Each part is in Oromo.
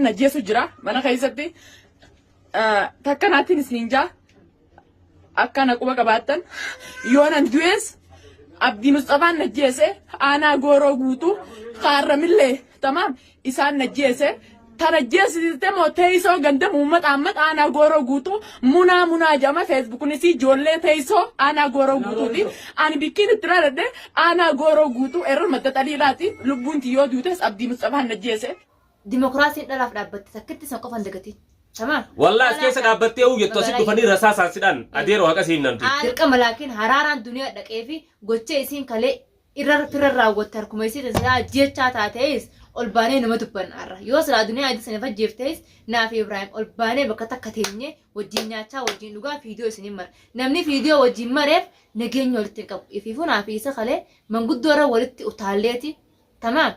najjeesu jira mana keessatti takkanaatiin isninjaa akkana quba qabaattan yoonan du'ees abdii Mustafaan najjeese aanaa gooroo guutuu kaarramillee tamam isaan najjeese tarajjeesite mooteesoo ganda muummata amma aanaa gooroo guutuu munaa jama Facebooknis ijoollee teessoo aanaa gooroo guutuuti ani bikkiin itti raadde aanaa gooroo guutuu error madda xaliilaati lubbuun tiyyoo duutes abdii Mustafaan najjeese ديمقراطية لا في دابت سكتي سنقف عند قتي تمام والله اسكيس دابتي او يتوسد فني رصاص سيدان اديرو هكاسين نمتي دلقم لكن حرارة الدنيا دقيفي قوتشي اسين كالي إرر فرر راوتر كميسي تسيا جيتشا تاتيس الباني نمتبن أرى يوصل الدنيا عدي سنفا جيفتيس نافي إبراهيم الباني بكتا كتيني وجينياتشا وجين لغا فيديو سنمر نمني فيديو وجين مرف نجين يولتنكب يفيفون عفيسة خالي من قد دورا ولدت وطاليتي تمام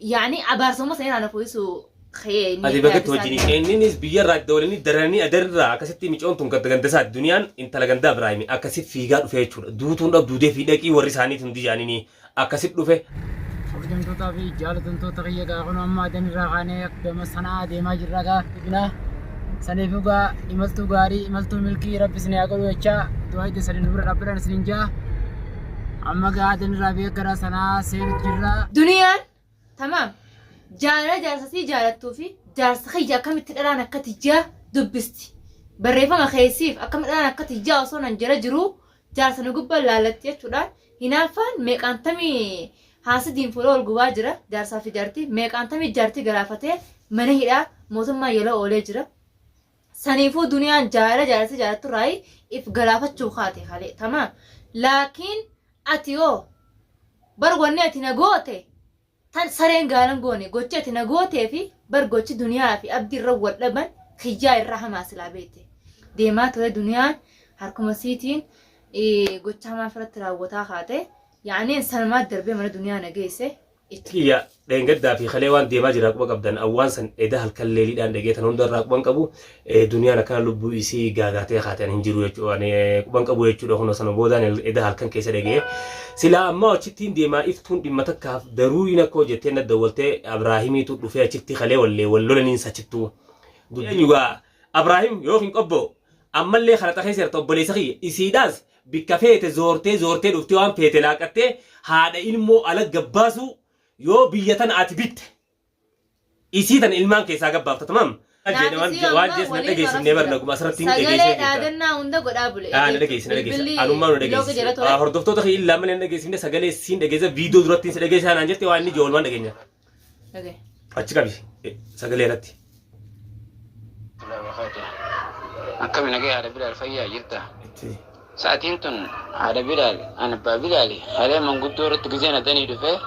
يعني عبارة سير أنا فويسو خير هذه بقت وجيني إني بيجر راد دولني دراني أدرر أكسيت ميجون تون كده جندا سات دنيان إنت لجندا برايمي أكسيت فيجار فيشور دوتون أب دودة في دقي ورثاني تندي جانيني أكسيت لوفه أبداً توتا في جالتن توتا خيّة كأخونا أما دني راغاني أقدم سنة ديما جرّاقا ابنا سنفوقا إملتو غاري إملتو ملكي رب سنة أقول ويتشا دوايد سنة نور ربنا سنجا أما قاعدن رابيا كرا سنة سير جرّا دنيا تمام جالسي جالتو في جالس خيّة كم تدران كتجا دبستي بريفا ما خيسيف أكم تدران كتجا أصلا جرو جالس نقبل لالتي تدران هنا فان ميك أنتمي هاسدين فلول جواجرة جالس في جارتي ميك أنتمي جارتي غرافته منه هيدا موسم ما يلا أوليجرة سنيفو دنيا جالسي جالتو راي إف غرافة شوخاتي خالي تمام لكن أتيو برغوني أتينا قوتي تان سرين قالن قوني قوتي أتينا قوتي في برغوتي دنيا في أبدي الروّد لبن خجاء الرحمة سلابيتي ديمات وهي دنيا هركم سيتين قوتها ما فرت راوتا خاتي يعني سلمات دربي من الدنيا نجيسه هي دينجدا في خليوان ديما جراك وقبدن أوان سن إده الكليلي دان دقيت هنون راك بانكبو دنيا نكان لبو إسي غاغاتي خاتين هنجرو يجو يعني بانكبو يجو دهونو سنو بودان إده الكن كيسة دقيت سلا ما وشتين ديما إفتون ديما تكاف ضروري نكو جتين الدولتي إبراهيمي تطلو فيها شتي خلي واللو لننسى شتو يوغا إبراهيم يوخين قبو أما اللي خلطة خيسر طبولي سخي إسيداز بكافيه زورتي دفتي وان فيتي لاكتي هذا علمو على جباسو يو بيتن أتبيت إسيدن علمان كيسا جبابت تمام أجينا واجس نتجيس نيبر نقوم أسرتين تجيس أدنى عنده قرابله نتجيس أنا ما نتجيس هردفتو تخي إلا من نتجيس من سجل السين نتجيس فيديو درتين نتجيس أنا نجت واني جول ما نتجينا أشكا بي سجل رتي أكمل نجي على بلال فيا جرتا ساعتين تون على بلال أنا ببلالي هذا من قد دورت جزينة دني دفع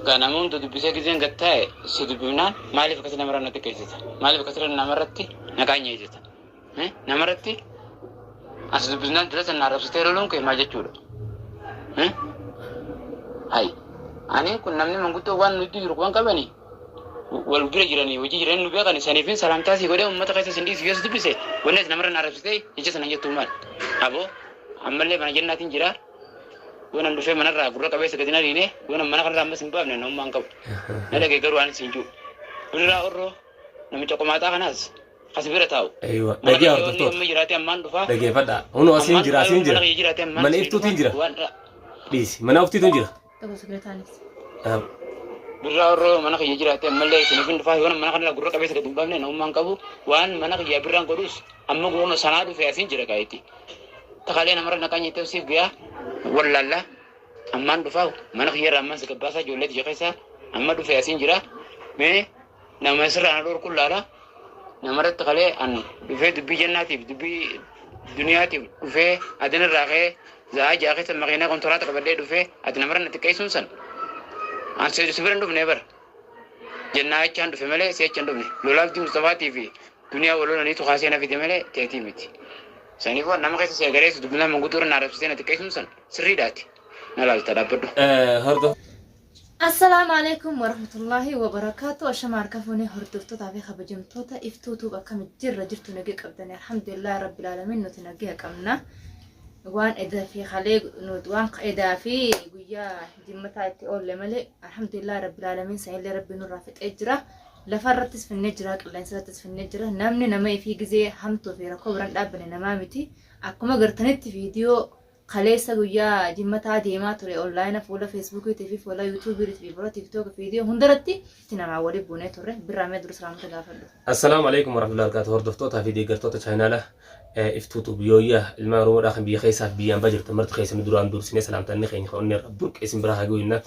كان أمون تدبسة جزين قتاي سدبنا مالي فكسر نمرة نتكيسة مالي فكسر نمرتي نكاني يجتا نمرتي أسدبنا درس النارب ستيرولون كي ما جتشورو هاي أنا كنا من قد وان ندي يروان كبني والبير جيراني وجي جيراني نبيا كان سنيفين سلام تاسي كده أمة تكاسي سندي سياس دبسة وناس نمرة نارب ستي يجي سنجت تومال أبو عمله بنا جناتين جرا وانا ندفع من الرا غرة كبيسة كدينا رينه وانا منا كنا رامس نباب نوم مانكب نلا كيكرو عن سينجو ونرا أورو نمي تقوم عتا خناس خسبيرة تاو أيوة نجي أورو دكتور نجي فدا هونو أسين جرا من إفتو تنجرا بيس من أفتي تنجرا تبغى سكرتانيس برا أورو منا كي يجرا تام ملا سنفين دفع وانا منا كنا غرة كبيسة كدينا باب نوم مانكب وان منا كي يبران كروس أما غرونا سنادو في أسين جرا كايتي تخلينا مرة نكاني توصيف بيا ولا لا أما ندفعه ما نخير أما سكباسة جولة جخيسة أما دفع أسين جرا مي نما يسرع نور كل لا نمرة تخلي أن دفع دبي جناتي دبي دنياتي دفع أدنى الرأي زاج أخي سمعينا كونترات قبل دفع أدنى مرة نتكيسون سن أن سيرسبرن دفع نبر جنات كان دفع ملء سيد كان دفع لولاك دي مستواتي في دنيا ولا نيتو خاسينا في دملء تأتي متي سنيفو نما كيس سيجاريس دبنا منقطور نعرف سينا تكيسون سن سري داتي نلا تدابدو هردو السلام عليكم ورحمة الله وبركاته أشمار كفوني هردفتو تعبي خبجمتوتا إفتوتو بكم جرتو نجيك أبداني الحمد لله رب العالمين نتنجيها كمنا وان إذا في خليق وان إذا في قويا جمتها تقول لملئ الحمد لله رب العالمين سهل ربي نور رافت إجرا lafarrattis finnee jira qilleensarrattis finnee jira namni nama ifii gizee hamtuu fi rakkoo biraan dhaabbane namaa miti akkuma gartanitti viidiyoo kaleessa guyyaa jimmataa deemaa ture onlaayina fuula feesbuukiitii fi fuula yuutuubiitii fi fuula tiiktook viidiyoo hundarratti itti namaa waliin buunee turre birraamee dura salaamata gaafadhu. Assalaamu alaikum warahmatullahi wabarakatuh hordoftootaa fi deeggartoota chaayinaala iftuutu biyyoyyaa ilmaan oromoodhaa kan biyya keessaa fi biyyaan bajirta marti keessan duraan dursinee salaamtanni keenya kan onni irra burqeessin biraa haa guyinna.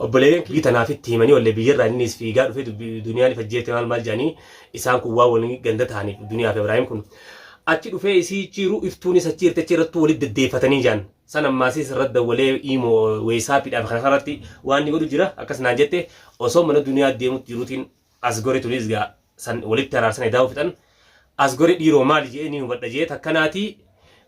Obboleeyyan kiyyi tanaafitti himanii wallee biyyarraa innis fiigaa dhufee duniyaan ifajjeete maal jedhanii isaan kun waa waliin ganda ta'aniif duniyaa fi Ibraahim kun achi dhufee isii ciiru iftuunis achi irratti irrattuu walitti deddeeffatanii jiran san ammaasiis irratti dawwalee imoo weesaapidhaaf kan kanarratti waan ni godhu jira akkas naan jette osoo mana duniyaa deemutti jiruutiin as gore tunis gaa san walitti araarsan edaa uffitan as gore dhiiroo maali jedhee ni hubadha jedhe takkanaatii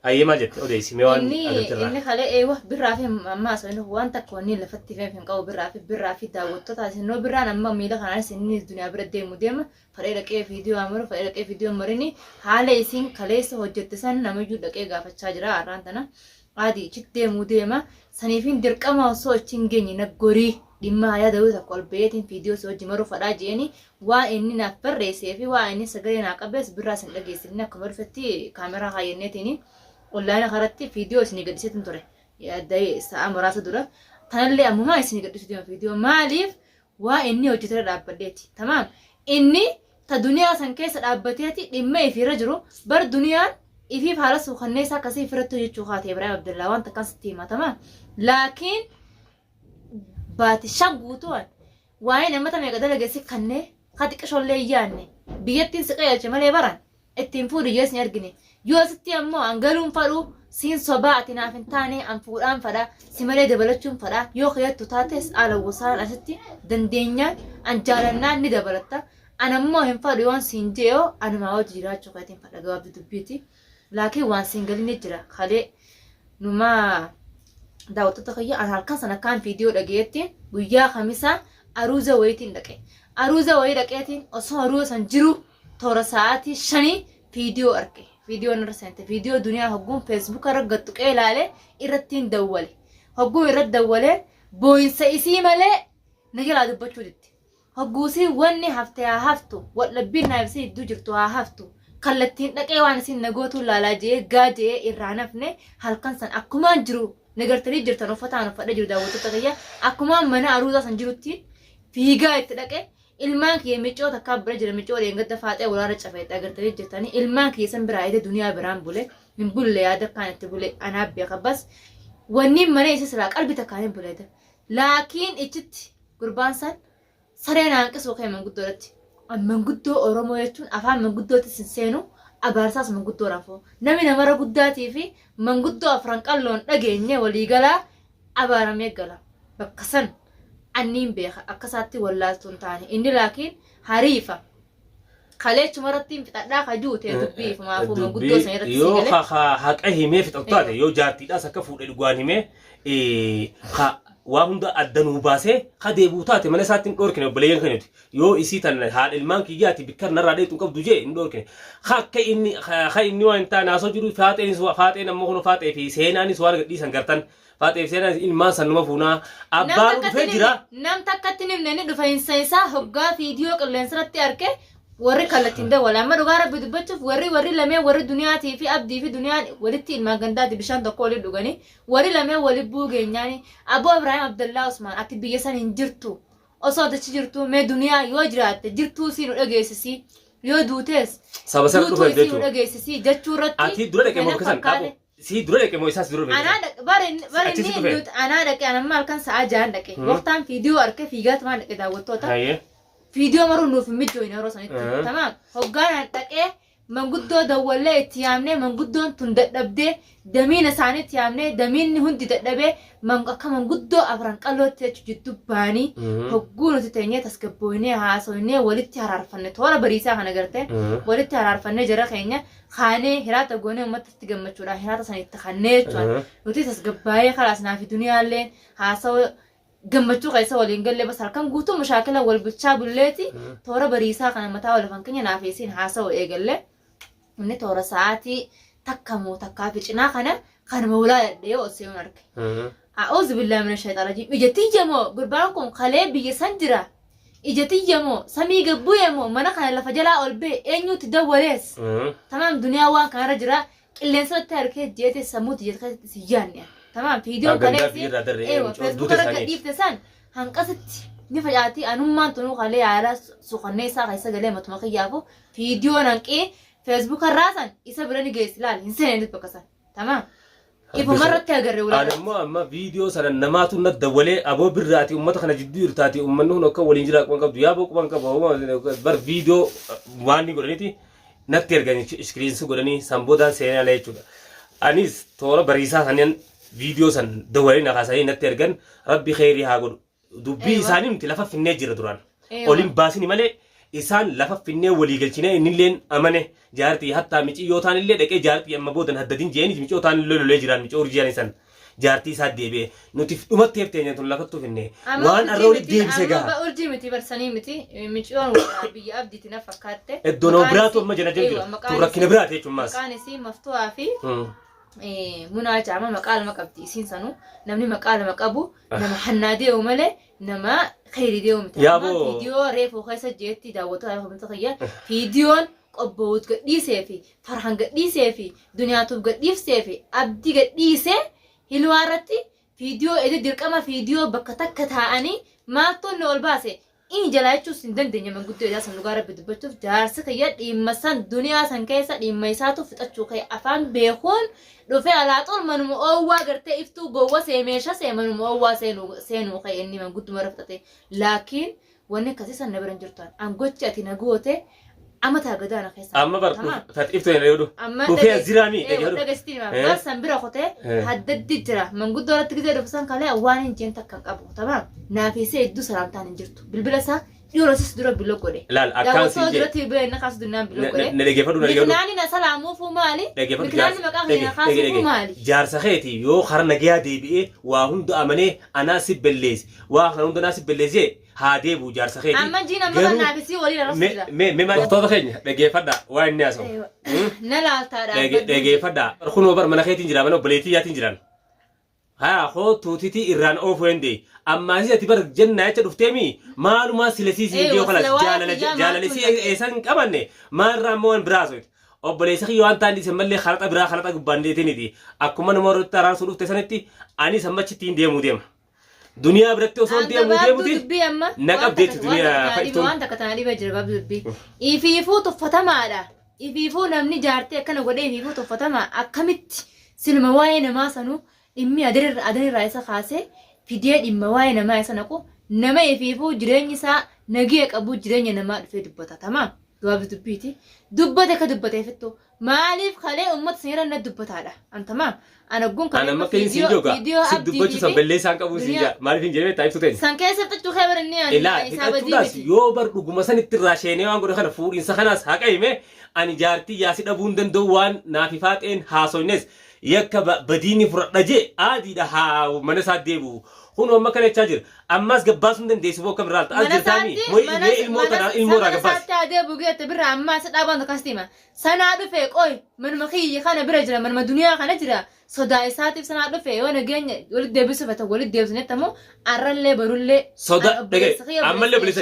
ayyema jette odeessi mee waan agartirraa. Inni kalee eewa birraa fi ammaas waan takka wanni lafatti fe'ee hin qabu birraa fi daawwattoota isinoo birraan amma miila kanaanis inni duniyaa bira deema fadhee dhaqee viidiyoo amuru fadhee dhaqee viidiyoo marini haala isin kaleessa hojjette san namayyuu dhaqee gaafachaa jira har'aan tana adii chitti deemuu deema saniifin dirqama osoo achiin geenye naggorii dhimma hayaa dawuu takka ol beetiin viidiyoo si hojii maruu fadhaa jeeni waan inni naaf barreessee fi waan inni sagalee naa qabees birraa sin dhageessifne akkuma dhufetti kaameraa kaayyanneetiin online karatti viidiyoo isin gadhiiseetin ture yaadday sa'a muraasa dura tanallee ammumaa isin gadhiiseetin viidiyoo maaliif waa inni hojjetee dhaabbadheeti tamaam inni ta duniyaa san keessa dhaabbateeti dhimma ifiirra jiru bar duniyaan ifiif haala suukanneessaa akkasii ifirratti hojjechuu kaatee Ibraahim Abdullaa waan takkaan sitti hima tamaam laakiin baati shan guutuun waa'ee namoota meeqa dalageessi kannee ka xiqqishoollee iyyaanne biyyattiin si qayyalche malee baran ittiin fuudhu jees ni argine yoo sitti ammoo angaluun fadhu siin sobaa ati naaf hin taane an fuudhaan fadha si malee dabalachuun fadha yoo kiyattu taates alawwasaan asitti dandeenyaan an jaalannaan ni dabalatta an ammoo hin fadhu yoon siin jeeyo anumaa hojii jiraachuu kaatiin fadha gabaabdi dubbiiti laakiin waan siin galinni jira kalee numaa daawwattoota kiyya an halkan sana kaan viidiyoo dhageettiin guyyaa kamisaa aruuza wayitiin dhaqe aruuza wayii dhaqeetiin osoo aruuza san jiru toora sa'aatii 5 viidiyoo arge viidiyoo nirra seente viidiyoo duniyaa hogguun feesbuuk irra gattuqee ilaale irrattiin dawwale hogguun irratti dawwale booyinsa isii malee na jalaa dubbachuu ditti hogguusii wanni hafte haa haftu waldhabbiin naaf isii iddoo jirtu haa haftu kallattiin dhaqee waan isiin nagootuu laalaa jee gaa jee irraa nafne halkan san akkumaan jiru nagartanii jirtan uffataan uffadhe jiru daawwattoota kiyya akkumaan mana aruusaa san jirutti fiigaa itti dhaqe ilmaan kiyya miccoo takka bira jira miccoo deengadda faaxee walaara cafeetti agartanii jirtanii ilmaan kiyya san biraa ide duniyaa biraan bule hin bulle yaada kaan itti bule anaaf beeka bas wanni mana isa silaa qalbi takkaan hin buleeta laakiin ichitti gurbaan san sareen hanqisuu ka'e manguddoodhatti manguddoo Oromoo jechuun afaan manguddootti sin seenu abaarsaas manguddoo rafoo namni namara guddaatii fi manguddoo afran qalloon dhageenye waliigalaa abaaramee gala bakka san anniin beeka akkasaatti wallaaltuun taane inni laakiin hariifa kaleechu marattiin fixadhaa kajuute dubbiif maafuu manguddoo san irratti yoo haqa himee fixattaate yoo jaartiidhaas akka fuudhee dhugaan himee waa hunda addanuu baasee ka deebuu taate mana isaatti hin dhoorkine obboleeyyan kanatti yoo isii tan haadha ilmaan kiyyaati bikkar narraa dheetu qabdu jee hin dhoorkine akka inni waan taane haasoo jiru faaxeen ammoo kun faaxee fi seenaanis waan gadhiisan gartan faaxee fi seenaanis ilmaan san numa fuunaa abbaan dhufee jira. Nam takkatti nimneni dhufeensa isaa hoggaa viidiyoo qilleensarratti arge warri kallattiin dawwala amma dhugaa rabbi dubbachuuf warri lamee warri duniyaatii fi abdii fi duniyaan walitti ilmaan gandaati bishaan tokko waliin dhuganii warri lamee wali buugeenyaani aboo Ibraahim Abdullaa Usmaan ati biyya san hin jirtu osoo dachi jirtu mee duniyaa yoo jiraatte jirtuu si nu dhageessisi yoo duutees saba sana dhufa si nu dhageessisi jechuu irratti ati dura dhaqee moo kasan qabu si dura dhaqee moo isaas dura dhaqee barin anaa dhaqee anamma halkan sa'a 6 dhaqee waqtaan viidiyoo arke fiigaatumaan dhaqee daawwattoota video maru nuuf mijjoo in yeroo sanitti tamam hoggaan dhaqee manguddoo dawwallee itti yaamnee manguddoon tun dadhabdee damiin isaanii itti yaamnee damiinni hundi dadhabee akka manguddoo afran qallootti jechu jiddu baanii hogguu nuti teenyee tasgabbooynee haasoynee walitti haraarfanne toora bariisaa kana gartee walitti haraarfannee jara keenya kaanee hiraata goonee uummatatti gammachuudhaan hiraata sanitti kannee jechuudha nuti tasgabbaayee kalaas naafi duniyaallee haasawoo gammachuu keessa waliin galle bas halkan guutuu mushaakila wal bulchaa bulleeti toora bariisaa kana mataa wal fankanya naafeesiin haasawoo eegalle inni toora sa'aatii takka moo takkaa fi cinaa kana kan mawlaa dhadhee oseeyoon arge a'uuzu billaahi mina shayxaana rajiim ijatti jamoo gurbaan kun kalee biyya san jira ijatiyya moo samii gabbuye moo mana kana lafa jalaa ol bee eenyuutti dawwalees tamaam duniyaa waan kanarra jira qilleensatti harkee jeete sammuutti jeete si yaanne tamaam viidiyoo kaneessi feesbuuk irra gadhiifte san hanqasitti ni facaati anummaan tunuu kalee yaala suqannee isaa keessa galee matuma kiyyaafu viidiyoo hanqii feesbuuk irraa san isa bira ni geessi laal hin seeneet bakka san tamaam ifu marratti agarre wala adammo amma video sana namatu na dawale abo birrati ummata kana jiddu irtati ummannu no ka walin jira ko qabdu yabo ko banka bar video wani godani natti ergani screen su godani samboda sena lechuda anis tora barisa sanen video san dawale na kasai natti ergan rabbi khairi ha god dubbi isanim tilafa finne jira duran olin basini male isan lafa finne wali galchine inilleen amane jaarti hatta mici yotan ille deke jaarti amma bodan haddadin jeeni mici yotan lolo jiran mici urjiyan isan jaarti sa debe nuti dumat teftenya tun lakattu finne waan arrawli debise ga amma urji miti barsani miti mici on biya abditi na fakkatte eddono brato amma jana jira turakine brate chummas maqaan maftuha fi munaa jaama maqaal maqabdi isin sanu namni maqaal maqabu nama hannaadee umale nama khayri dee umta video reefo khaysa jeetti daawwatu ay humta khayya videoon qobboot gadhiisee fi farhan gadhiisee fi duniyaatuuf gadhiifsee fi abdi gadhiisee hilwaarratti video ede dirqama video bakka takka taa'anii maaltoonni ol baase inni jalaachuus hin dandeenye manguddoo isaa san dhugaa rabbi dubbachuuf jaarsi kiyya dhimma san duniyaa san keessa dhimma isaatu fixachuu ka'e afaan beekuun dhufee alaaxoon manuma oowwaa gartee iftuu gowwa seemeesha manuma oowwaa seenuu ka'e inni mangudduma raftate laakiin wanni akkasii san na biran jirtu angochi ati na goote amata gadana keessa amma bar fat iftu ne yodo dhufee zirami dhageestii ma san bira qote haddaddi jira manguddoo irratti gizee dhufsan kale waan hin jeen takka qabu tamam naafisee iddu salaamtaan hin jirtu bilbila sa dhiyorasis dura bilo godhe laal akkaan si dura tibe na kaas dunnaan bilo godhe ne degeefadu ne yodo nani na salaamu fu maali nani maqaa khina kaas fu maali jaarsa kheeti yoo kharna giya deebi'e waa hundu amane ana sibellees waa hunda na sibellees هاديبو جار سخيتي أما جينا ما نابسي ولي رسلا ما تطور خيني دقي فدا وين ناسو نلا ترى دقي فدا خنو بر من خيتي جرا منو بليتي ياتي جران ها خو توتيتي إيران أوف ويندي أما زي تبر جنة تدفتمي ما ما سلسيسي ديو خلاص جالا لسي إنسان كمان ما رامون برازوت أو بليسخي يوان تاني سملي خلطة برا خلطة بانديتيني دي أكو من مورو تران سلوف تسنتي أني سمتش تين ديمو ديم دنيا برتو صوت دي مودي نقب ديت دنيا فايتون وانت كتاني بجرب دبي يفيفو تفتما على يفيفو نمني جارتي كانوا قد يفيفو تفتما أكمت سلم واين ما سنو إمي أدري رئيسة خاصة في ديت إمي واين ما يسنقو نما يفيفو جريني سا نجيك أبو جريني نما في دبتا تمام دواب دبيتي دبتا كدبتا فتو مالف خلي أمت سيرا ندبتا على أنت تمام أنا أقول كذا أنا ما كين سيجوكا سيد دبتشو سبلي سانكا بوسيجا مالفين جريمة تايب سوتين سانكا سبتشو خبر إني لا تلاس يوبر رجومسان التراشيني وانقول خنا فور إنسان خلاص هكا يمه أنا جارتي ياسيد أبوندن دوان نافيفات إن هاسوينس يكبا بديني فرنجي عادي ده ها منسات ديبو هونو ما كان يتشاجر أماس جباسون دن ديسبو كم رالت أجر تامي مي المورا جباس منسات ديبو جت برا أماس أبان كاستيما سنة دفيك أوي من مخي خنا برجلا من الدنيا خنا جرا صدا إساتي سنة دفيك وأنا جاني ولد ديبس فتا ولد ديبس نتامو أرلله برولله صدا أمله بليس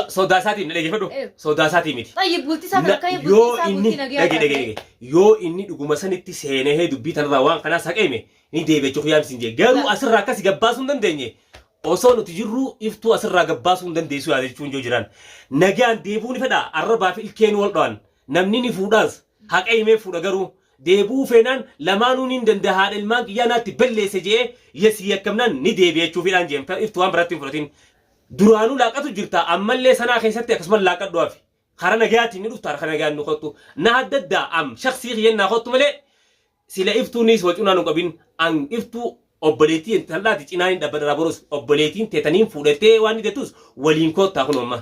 صدا ساتي نلاقي فدو صدا ساتي ميت طيب قلتي ساتي كاي قلتي دقي يو إني رجومسان التسهينه هي دبيت أنا روان خنا ساكيمه ni debe chukku yam sinje garu asirra kasi gabbasun dandenye osoo nuti jirru iftu asirra gabbasun dandeessu yaade chunjo jiran nagaan deebuu ni fedha arrabaa fi ilkeen wal dhaan namni ni fuudhaas haqa himee fuudha garuu deebuu feenaan lamaanuu ni danda'a ilmaan qiyyaanaatti balleesse jee yesi yakkamnaan ni deebi'ee chuufiidhaan jeem iftu waan biratti hin fudhatin duraanuu laaqatu jirta ammallee sanaa keessatti akkasumas laaqadhuwaaf kara nagaatiin ni dhuftaar kara nagaan nu qottu na haddaddaa am shaksii xiyyannaa qottu malee sila iftu nis wajuna nu qabin an iftu obboleetii intalaati cinaan dhabbadara boros obboleetiin teetaniin fuudhatee waan ni deetus waliin koottaa kun amma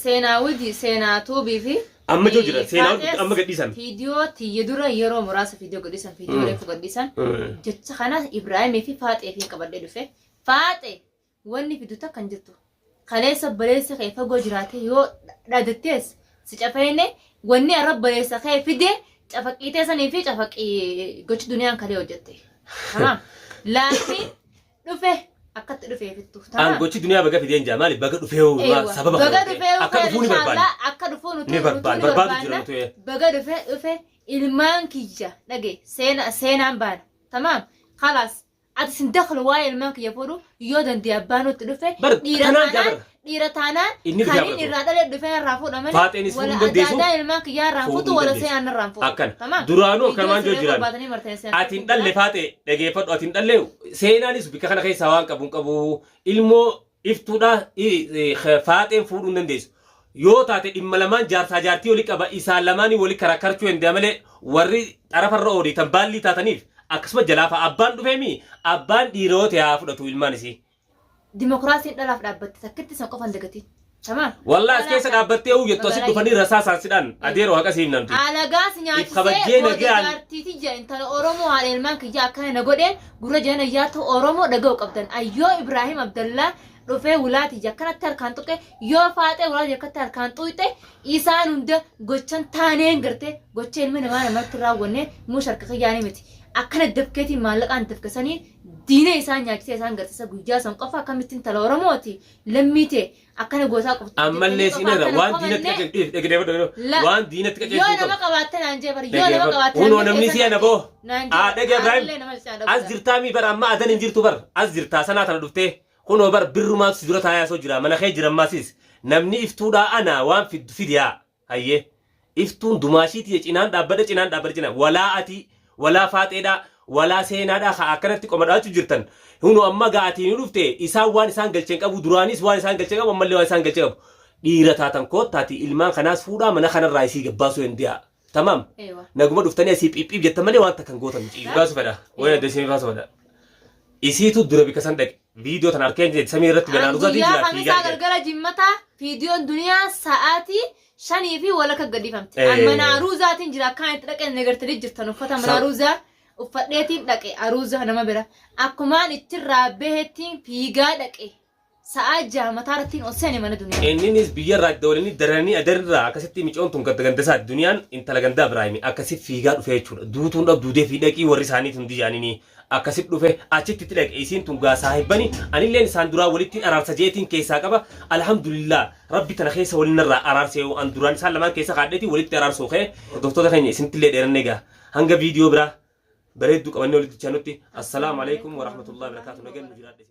seenaa widi seenaa tuubii fi amma joo jira seenaa widi amma gadhiisan viidiyoo tiyya dura yeroo muraasa viidiyoo gadhiisan viidiyoo reefu gadhiisan jecha kana Ibraahimii fi Faaxee fi qabadhee dhufe Faaxee wanni fiduta kan jirtu kaleessa baleessa kee fagoo jiraate yoo dhadattees si cafeene wanni arra baleessa kee fide cafaqii sanii fi cafaqii gochi duniyaan kalee hojjette tamam laakiin dhufe أكتر دفع في التوه an gochi duniyaa baga fideen jaamali baga dhufee sababa baga dhufee akka dhufuuni barbaadu akka dhufuun ni barbaadu jira nuti baga dhufee ilmaan kiyya dhage seenaan baana tamaam خلاص عاد سندخل واي الماك يفورو يودن دي أبانو تلفه ديرتانا خلين الرادة لدفين رافو نمل ولا أدادا الماك يا رافو ولا سيان الرافو أكن درانو كمان جو جيران أتين دل فاتي دقي فات أتين دل سينانيس بكخنا خي سوان كبو ilmoo iftuudha faaxeen fuudhuun dandeessu yoo taate dhimma lamaan jaarsaa jaartii olii qaba isaan lamaanii walii karakarchuu hin malee warri xarafarra oolii tan baallii taataniif akkasuma jalaafa abbaan dhufeemi abbaan dhiirota yaa fudhatu ilmaan isii. Dimookiraasiin dhalaaf dhaabbatte takkitti san qofan dagatiin. Tamam. Wallah as keessa dhaabbattee jettu asitti dhufanii rasaa saansidhaan adeeroo haqa siif namti. Alagaas nyaachisee boodigaartiiti jira intala Oromoo haadha ilmaan kiyya akkana na godheen gurra jana yaata Oromoo dhaga'u qabdan ayyoo Ibrahim Abdallaa dhufee wulaati akkanatti harkaan tuqe yoo faaxee wulaati akkatti harkaan tuqte isaan hunda gochan taaneen garte gocha ilmi namaa namatti raawwanne muu sharka kiyyaanii miti akkana dabkeetiin maallaqaan dafkasanii diinee isaan nyaachisee isaan garsiisa guyyaa san qofa akkamittiin tala Oromooti lammiite akkana goosaa qofti. Ammallee sinirra waan diinatti dhaggeeffadhu waan diinatti dhaggeeffadhu. Yoo nama qabaatte naan jee bari yoo nama qabaatte. Kunoo namni si ana boo. Dhagee Ibrahim as jirtaa mi bara amma adan hin jirtu bar as jirtaa sanaa tana dhuftee. Kunoo bar birrumaa si dura taayaa soo jira mana kee jiran maasis namni iftuudhaa ana waan fidiyaa hayyee iftuun dumaashiiti cinaan dhaabbadha cinaan walaa ati walaa faaxeedhaa walaa seenaadhaa haa akkanatti qomadhaachuu jirtan hunoo amma ga'atiin dhufte isaan waan isaan galcheen qabu duraanis waan isaan galcheen qabu ammallee waan isaan galcheen qabu dhiira taatan koottaati ilmaan kanaas fuudhaa mana kanarraa isii gabbaasuu hin diyaa tamam naguma dhuftanii asii phiphiif jettan malee waan takkan gootan ciibaasu fedha waan adda isin baasu fedha isiitu dura bika san dhaqe فيديو تناركين جد سمير رتب أنا رزقي جلا خمسة قرقرة جمتا فيديو الدنيا ساعاتي شني في ولا كقدي فهمت أنا روزة تنجرا كانت لك إن نقدر تريج تنو فتح من روزة وفتنيتي لك أروزة أنا ما برا أكمان التراب بهتين في قالك ساعات جا متارتين أصلا من الدنيا إني نس بيجر راد دولني دراني أدرر أكسيتي ميجون تون كده جندا سات الدنيا إنت لجندا برايمي أكسيت في قال في شو دوتون أب دودة في دقي ورساني تندي جانيني أكسيت لوفه أشيت تتلقى إيسين تونجا صاحب بني أنا اللي إنسان درا ولتين أرار سجيتين كيسا كبا الحمد لله ربي تنخيس ولنا أرار سيو أن دران سالمان كيسا قادتي ولت أرار سوخه دكتور ده خيني إيسين تلقى درنيجا هنگا فيديو برا بريد دوك أماني ولت السلام عليكم ورحمة الله وبركاته نجل مجرد